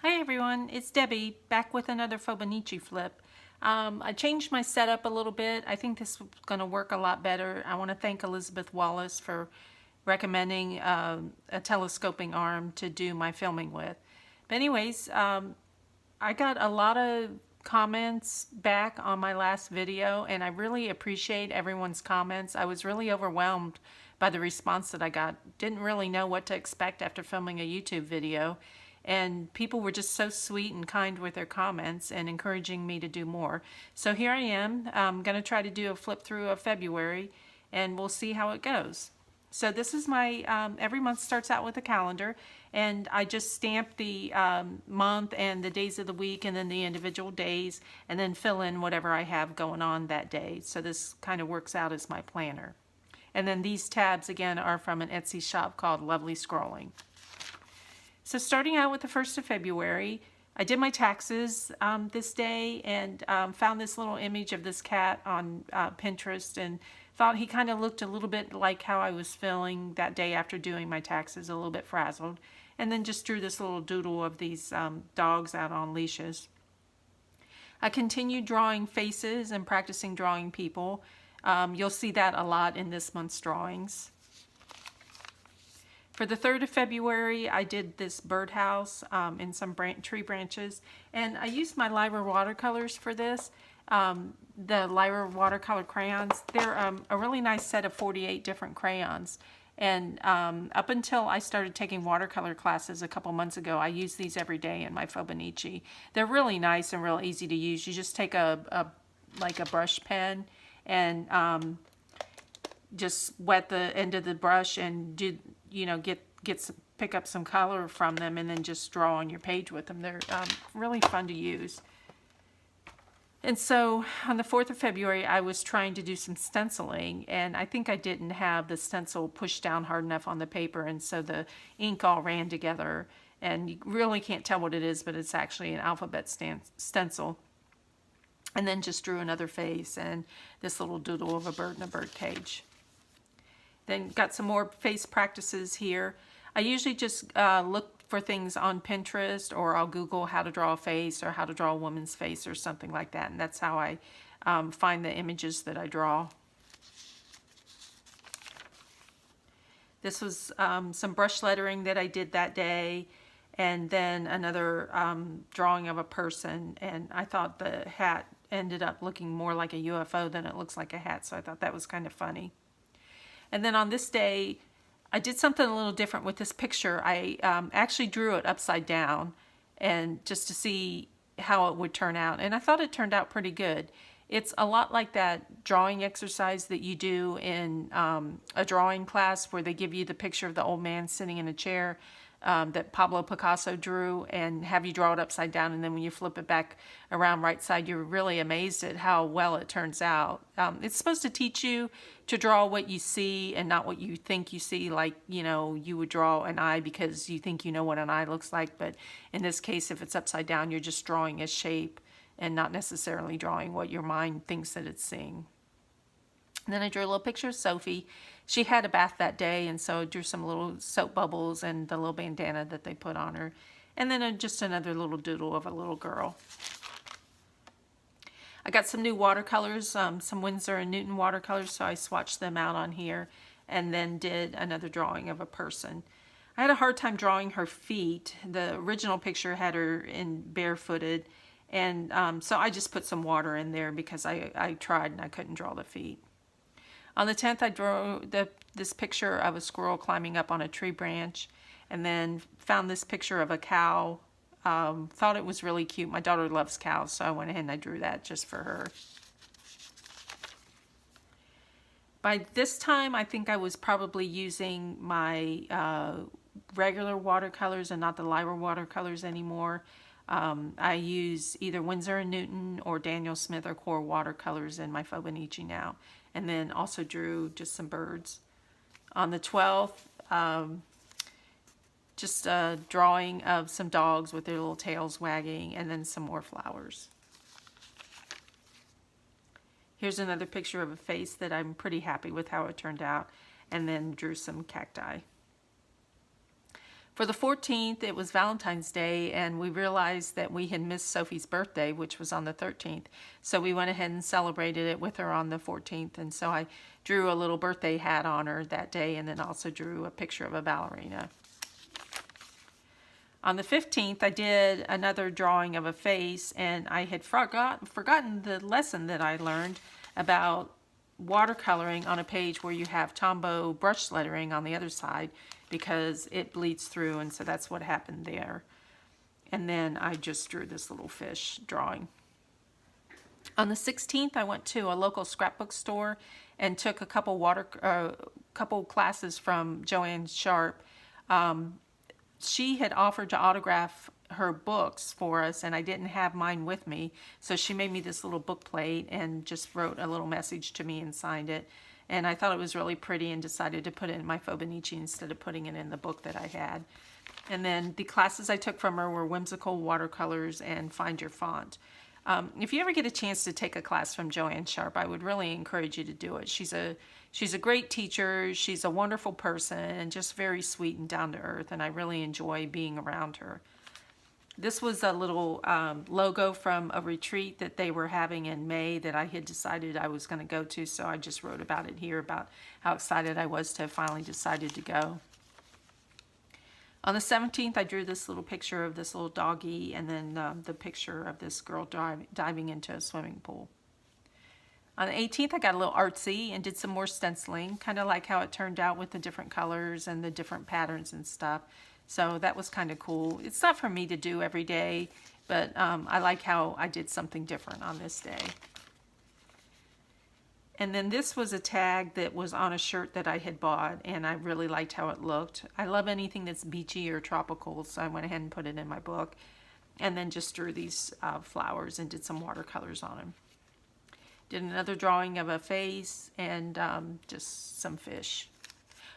Hi everyone, it's Debbie back with another Fauxbonichi flip. I changed my setup a little bit. I think this is going to work a lot better. I want to thank Elizabeth Wallace for recommending a telescoping arm to do my filming with. But anyways, I got a lot of comments back on my last video, and I really appreciate everyone's comments. I was really overwhelmed by the response that I got. Didn't really know what to expect after filming a YouTube video. And people were just so sweet and kind with their comments and encouraging me to do more. So here I am. I'm going to try to do a flip through of February, and we'll see how it goes. So this is my, every month starts out with a calendar, and I just stamp the month and the days of the week and then the individual days, and then fill in whatever I have going on that day. So this kind of works out as my planner. And then these tabs, again, are from an Etsy shop called Lovely Scrolling. So starting out with the 1st of February, I did my taxes this day and found this little image of this cat on Pinterest and thought he kind of looked a little bit like how I was feeling that day after doing my taxes, a little bit frazzled. And then just drew this little doodle of these dogs out on leashes. I continued drawing faces and practicing drawing people. You'll see that a lot in this month's drawings. For the 3rd of February, I did this birdhouse in some tree branches, and I used my Lyra watercolors for this. The Lyra watercolor crayons, they're a really nice set of 48 different crayons. And up until I started taking watercolor classes a couple months ago, I use these every day in my Fauxbonichi. They're really nice and real easy to use. You just take like a brush pen and just wet the end of the brush and do, pick up some color from them and then just draw on your page with them. They're really fun to use. And so on the 4th of February, I was trying to do some stenciling, and I think I didn't have the stencil pushed down hard enough on the paper, and so the ink all ran together. And you really can't tell what it is, but it's actually an alphabet stencil. And then just drew another face and this little doodle of a bird in a bird cage. Then got some more face practices here. I usually just look for things on Pinterest, or I'll Google how to draw a face or how to draw a woman's face or something like that. And that's how I find the images that I draw. This was some brush lettering that I did that day, and then another drawing of a person. And I thought the hat ended up looking more like a UFO than it looks like a hat, so I thought that was kind of funny. And then on this day, I did something a little different with this picture. I actually drew it upside down, and just to see how it would turn out. And I thought it turned out pretty good. It's a lot like that drawing exercise that you do in a drawing class where they give you the picture of the old man sitting in a chair that Pablo Picasso drew, and have you draw it upside down, and then when you flip it back around right side, you're really amazed at how well it turns out. It's supposed to teach you to draw what you see and not what you think you see, like, you would draw an eye because you think you know what an eye looks like, but in this case, if it's upside down, you're just drawing a shape and not necessarily drawing what your mind thinks that it's seeing. And then I drew a little picture of Sophie. She had a bath that day, and so I drew some little soap bubbles and the little bandana that they put on her. And then just another little doodle of a little girl. I got some new watercolors, some Winsor & Newton watercolors, so I swatched them out on here and then did another drawing of a person. I had a hard time drawing her feet. The original picture had her in barefooted, and so I just put some water in there because I tried and I couldn't draw the feet. On the 10th, I drew this picture of a squirrel climbing up on a tree branch, and then found this picture of a cow. Thought it was really cute. My daughter loves cows, so I went ahead and I drew that just for her. By this time, I think I was probably using my regular watercolors and not the Lyra watercolors anymore. I use either Winsor & Newton or Daniel Smith or Core watercolors in my Fauxbonichi now. And then also drew just some birds. On the 12th, just a drawing of some dogs with their little tails wagging, and then some more flowers. Here's another picture of a face that I'm pretty happy with how it turned out, and then drew some cacti. For the 14th, it was Valentine's Day, and we realized that we had missed Sophie's birthday, which was on the 13th. So we went ahead and celebrated it with her on the 14th. And so I drew a little birthday hat on her that day, and then also drew a picture of a ballerina. On the 15th, I did another drawing of a face, and I had forgotten the lesson that I learned about watercoloring on a page where you have Tombow brush lettering on the other side, because it bleeds through, and so that's what happened there. And then I just drew this little fish drawing. On the 16th, I went to a local scrapbook store and took a couple classes from Joanne Sharp. She had offered to autograph her books for us, and I didn't have mine with me, so she made me this little book plate and just wrote a little message to me and signed it. And I thought it was really pretty and decided to put it in my Fauxbonichi instead of putting it in the book that I had. And then the classes I took from her were whimsical watercolors and find your font. If you ever get a chance to take a class from Joanne Sharp, I would really encourage you to do it. She's a great teacher. She's a wonderful person and just very sweet and down to earth, and I really enjoy being around her. This was a little logo from a retreat that they were having in May that I had decided I was going to go to, so I just wrote about it here, about how excited I was to have finally decided to go. On the 17th, I drew this little picture of this little doggy, and then the picture of this girl diving into a swimming pool. On the 18th, I got a little artsy and did some more stenciling, kind of like how it turned out with the different colors and the different patterns and stuff. So that was kind of cool. It's not for me to do every day, but I like how I did something different on this day. And then this was a tag that was on a shirt that I had bought, and I really liked how it looked. I love anything that's beachy or tropical, so I went ahead and put it in my book. And then just drew these flowers and did some watercolors on them. Did another drawing of a face and just some fish.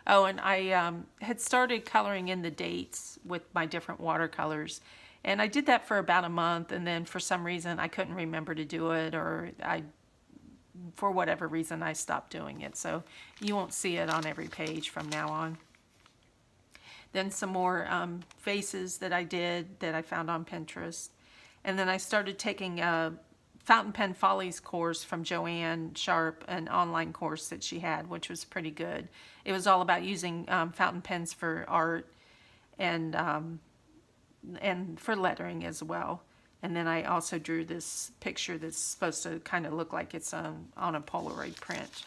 Oh, and I had started coloring in the dates with my different watercolors. And I did that for about a month, and then for some reason I couldn't remember to do it, or for whatever reason I stopped doing it. So you won't see it on every page from now on. Then some more faces that I did that I found on Pinterest. And then I started taking a Fountain Pen Follies course from Joanne Sharp, an online course that she had, which was pretty good. It was all about using fountain pens for art and for lettering as well. And then I also drew this picture that's supposed to kind of look like it's on a Polaroid print.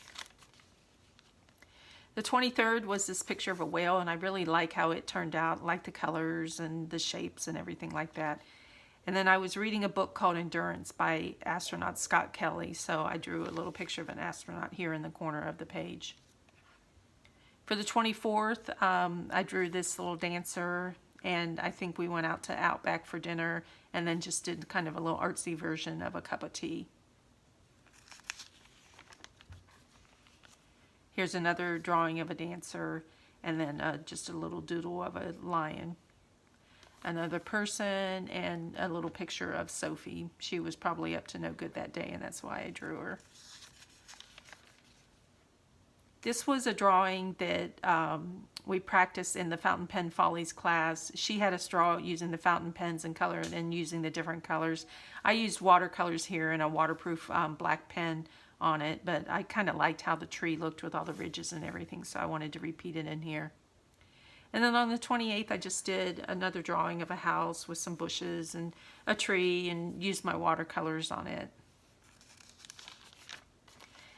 The 23rd was this picture of a whale, and I really like how it turned out. I like the colors and the shapes and everything like that. And then I was reading a book called Endurance by astronaut Scott Kelly, so I drew a little picture of an astronaut here in the corner of the page. For the 24th, I drew this little dancer, and I think we went out to Outback for dinner and then just did kind of a little artsy version of a cup of tea. Here's another drawing of a dancer, and then just a little doodle of a lion. Another person, and a little picture of Sophie. She was probably up to no good that day, and that's why I drew her. This was a drawing that we practiced in the Fountain Pen Follies class. She had us draw using the fountain pens and color, and then using the different colors. I used watercolors here and a waterproof black pen on it, but I kind of liked how the tree looked with all the ridges and everything, so I wanted to repeat it in here. And then on the 28th, I just did another drawing of a house with some bushes and a tree, and used my watercolors on it.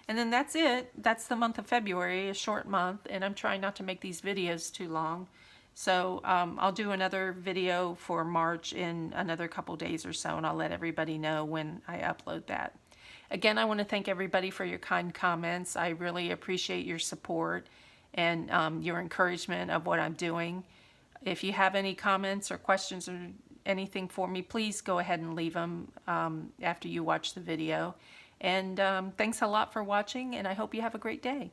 And then that's it. That's the month of February, a short month, and I'm trying not to make these videos too long. So I'll do another video for March in another couple days or so, and I'll let everybody know when I upload that. Again, I want to thank everybody for your kind comments. I really appreciate your support and your encouragement of what I'm doing. If you have any comments or questions or anything for me, please go ahead and leave them after you watch the video. And thanks a lot for watching, and I hope you have a great day.